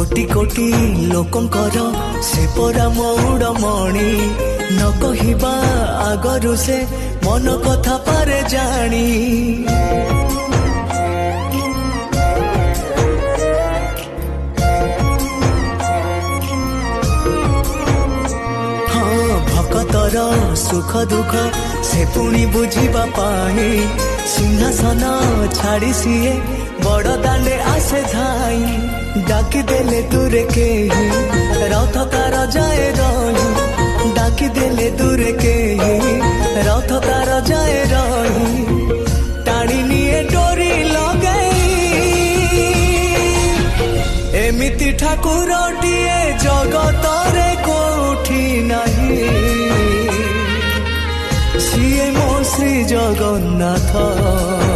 कोटि कोटि लोकंकर से परा मौड़मणि न कहिबा आगरु से मन कथा पारे जानी हाँ भक्तर सुख दुख से पुणी बुझिबा पाई सिंहासन छाड़ी सीए बड़ दांडे आसे धाई डाकी देले दूरे के रथ तार जाए रही डाकी देले दूरे के रथ तार जाए रही टाणी निये डोरी लगई एमिति ठाकुरटिए जगतरे कोठी नहीं सिए मो श्री जगन्नाथ।